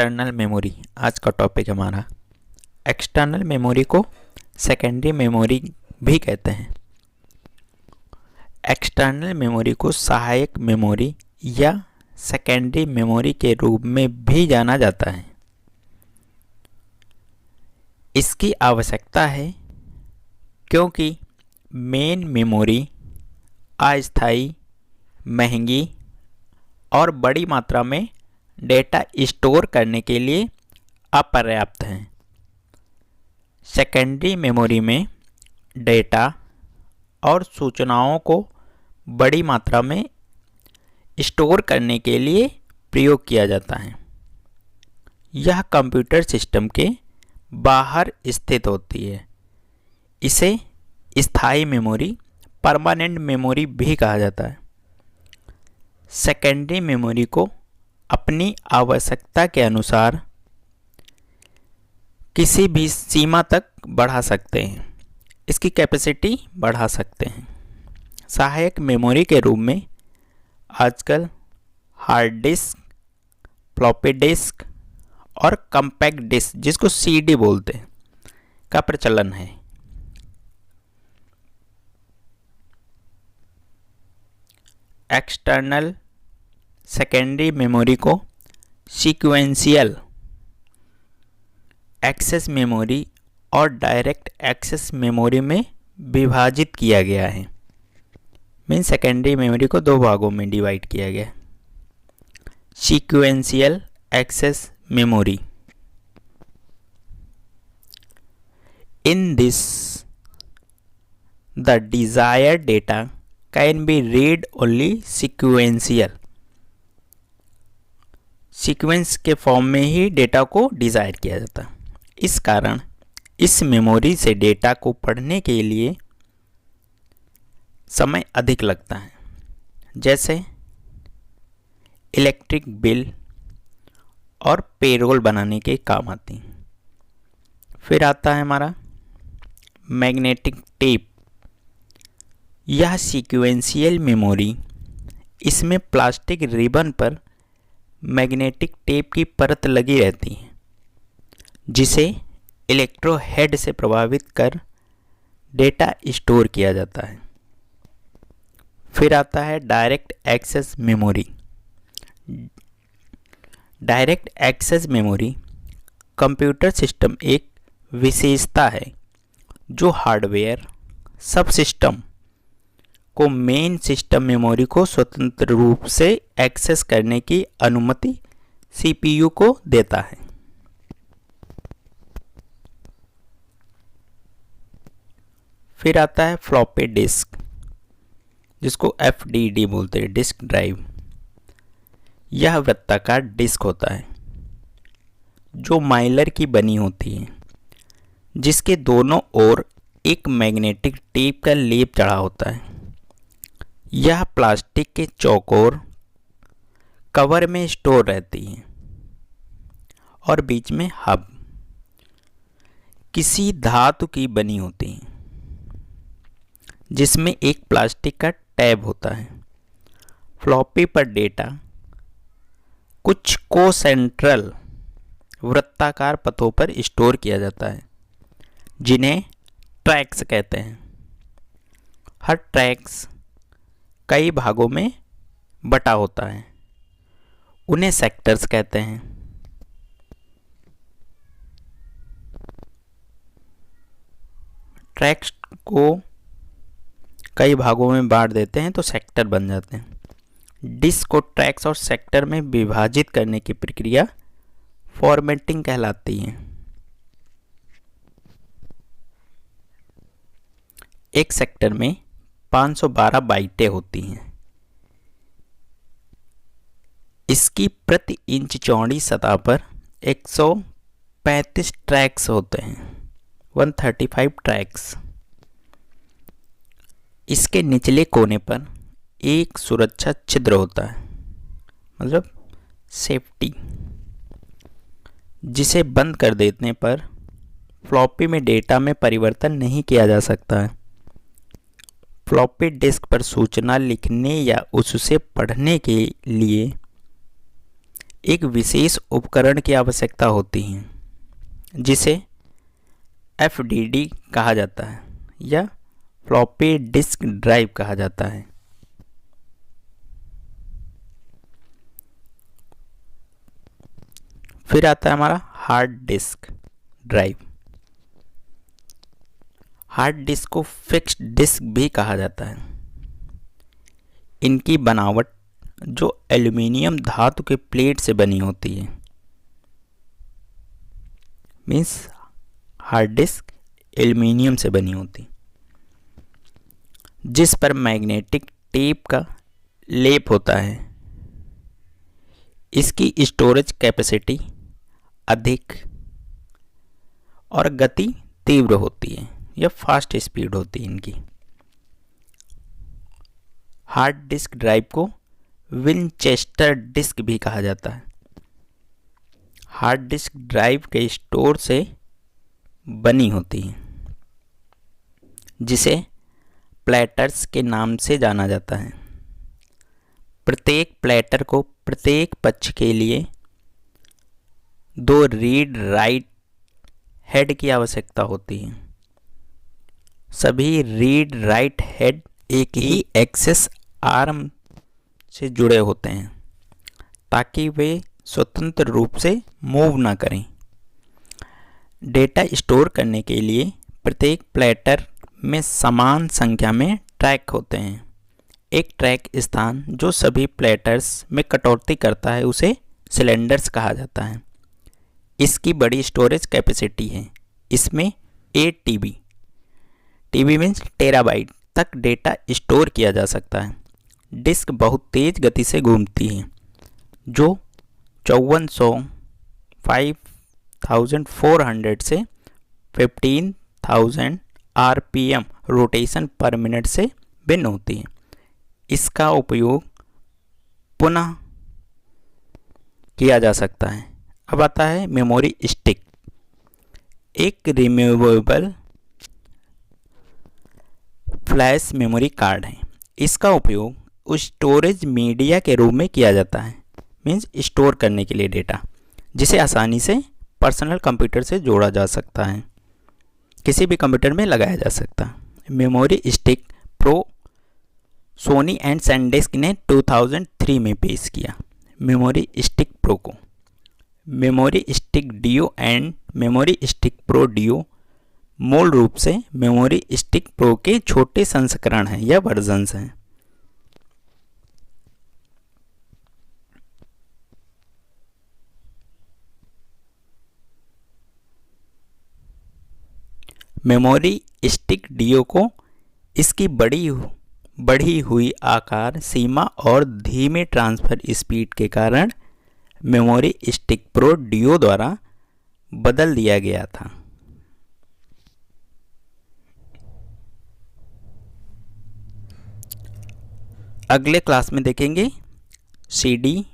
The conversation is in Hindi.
एक्सटर्नल मेमोरी आज का टॉपिक है हमारा। एक्सटर्नल मेमोरी को सेकेंडरी मेमोरी भी कहते हैं। एक्सटर्नल मेमोरी को सहायक मेमोरी या सेकेंडरी मेमोरी के रूप में भी जाना जाता है। इसकी आवश्यकता है क्योंकि मेन मेमोरी अस्थायी, महंगी और बड़ी मात्रा में डेटा स्टोर करने के लिए अपर्याप्त हैं। सेकेंडरी मेमोरी में डेटा और सूचनाओं को बड़ी मात्रा में स्टोर करने के लिए प्रयोग किया जाता है। यह कंप्यूटर सिस्टम के बाहर स्थित होती है। इसे स्थायी मेमोरी, परमानेंट मेमोरी भी कहा जाता है। सेकेंडरी मेमोरी को अपनी आवश्यकता के अनुसार किसी भी सीमा तक बढ़ा सकते हैं। इसकी कैपेसिटी बढ़ा सकते हैं। सहायक मेमोरी के रूप में आजकल हार्ड डिस्क, फ्लॉपी डिस्क और कॉम्पैक्ट डिस्क, जिसको सीडी बोलते हैं, का प्रचलन है। एक्सटर्नल सेकेंडरी मेमोरी को सीक्वेंशियल एक्सेस मेमोरी और डायरेक्ट एक्सेस मेमोरी में विभाजित किया गया है। मीन सेकेंडरी मेमोरी को दो भागों में डिवाइड किया गया है। Sequential access memory, in this the desired data can be read only sequential. Sequence के फॉर्म में ही डेटा को डिज़ायर किया जाता है। इस कारण इस मेमोरी से डेटा को पढ़ने के लिए समय अधिक लगता है, जैसे इलेक्ट्रिक बिल और पेरोल बनाने के काम आती हैं। फिर आता है हमारा मैग्नेटिक टेप। यह सीक्वेंशियल मेमोरी, इसमें प्लास्टिक रिबन पर मैग्नेटिक टेप की परत लगी रहती है, जिसे इलेक्ट्रो हेड से प्रभावित कर डेटा स्टोर किया जाता है। फिर आता है direct access memory. Direct access memory computer system एक विशेषता है जो हार्डवेयर सब सिस्टम को मेन सिस्टम मेमोरी को स्वतंत्र रूप से एक्सेस करने की अनुमति सीपीयू को देता है। फिर आता है फ्लॉपी डिस्क, जिसको एफडीडी बोलते हैं, डिस्क ड्राइव। यह वृत्ताकार डिस्क होता है जो माइलर की बनी होती है, जिसके दोनों ओर एक मैग्नेटिक टेप का लेप चढ़ा होता है। यह प्लास्टिक के चौकोर कवर में स्टोर रहती है और बीच में हब किसी धातु की बनी होती है, जिसमें एक प्लास्टिक का टैब होता है। फ्लॉपी पर डेटा कुछ कोसेंट्रल वृत्ताकार पथों पर स्टोर किया जाता है, जिन्हें ट्रैक्स कहते हैं। हर ट्रैक्स कई भागों में बटा होता है, उन्हें सेक्टर्स कहते हैं। ट्रैक्स को कई भागों में बांट देते हैं तो सेक्टर बन जाते हैं। डिस्क को ट्रैक्स और सेक्टर में विभाजित करने की प्रक्रिया फॉर्मेटिंग कहलाती है। एक सेक्टर में 512 बाइटें होती हैं। इसकी प्रति इंच चौड़ी सतह पर 135 ट्रैक्स होते हैं, 135 ट्रैक्स। इसके निचले कोने पर एक सुरक्षा छिद्र होता है, मतलब सेफ्टी, जिसे बंद कर देने पर फ्लॉपी में डेटा में परिवर्तन नहीं किया जा सकता है। फ्लॉपी डिस्क पर सूचना लिखने या उससे पढ़ने के लिए एक विशेष उपकरण की आवश्यकता होती है जिसे FDD कहा जाता है या फ्लॉपी डिस्क ड्राइव कहा जाता है। फिर आता है हमारा hard disk drive. Hard disk को फिक्स्ड डिस्क भी कहा जाता है। इनकी बनावट जो एल्युमिनियम धातु के प्लेट से बनी होती है, मीन्स हार्ड डिस्क एल्युमिनियम से बनी होती, जिस पर मैग्नेटिक टेप का लेप होता है। इसकी स्टोरेज कैपेसिटी अधिक और गति तीव्र होती है या फास्ट स्पीड होती है इनकी। हार्ड डिस्क ड्राइव को विनचेस्टर डिस्क भी कहा जाता है। हार्ड डिस्क ड्राइव के स्टोर से बनी होती है जिसे प्लेटर्स के नाम से जाना जाता है। प्रत्येक प्लेटर को प्रत्येक पक्ष के लिए 2 रीड राइट हेड की आवश्यकता होती है। सभी रीड राइट हेड एक ही एक्सेस आर्म से जुड़े होते हैं ताकि वे स्वतंत्र रूप से मूव ना करें। डेटा स्टोर करने के लिए प्रत्येक प्लेटर में समान संख्या में ट्रैक होते हैं। एक ट्रैक स्थान जो सभी प्लेटर्स में कटौती करता है उसे सिलेंडर्स कहा जाता है। इसकी बड़ी स्टोरेज कैपेसिटी है। इसमें 8 TB मीन्स टेराबाइट तक डेटा स्टोर किया जा सकता है। डिस्क बहुत तेज़ गति से घूमती है जो 5400 5400 से 15000 RPM रोटेशन पर मिनट से भिन्न होती है। इसका उपयोग पुनः किया जा सकता है। अब आता है मेमोरी स्टिक। एक रिमूवेबल फ्लैश मेमोरी कार्ड है। इसका उपयोग स्टोरेज मीडिया के रूप में किया जाता है, मीन्स स्टोर करने के लिए डेटा, जिसे आसानी से पर्सनल कंप्यूटर से जोड़ा जा सकता है, किसी भी कंप्यूटर में लगाया जा सकता है। Memory stick pro Sony and SanDisk ने 2003 में पेश किया। मेमोरी स्टिक प्रो को memory stick duo and memory stick pro duo मूल रूप से मेमोरी स्टिक प्रो के छोटे संस्करण हैं या वर्जन्स हैं। मेमोरी स्टिक डियो को इसकी बढ़ी हुई आकार सीमा और धीमे ट्रांसफ़र स्पीड के कारण मेमोरी स्टिक प्रो डियो द्वारा बदल दिया गया था। अगले क्लास में देखेंगे CD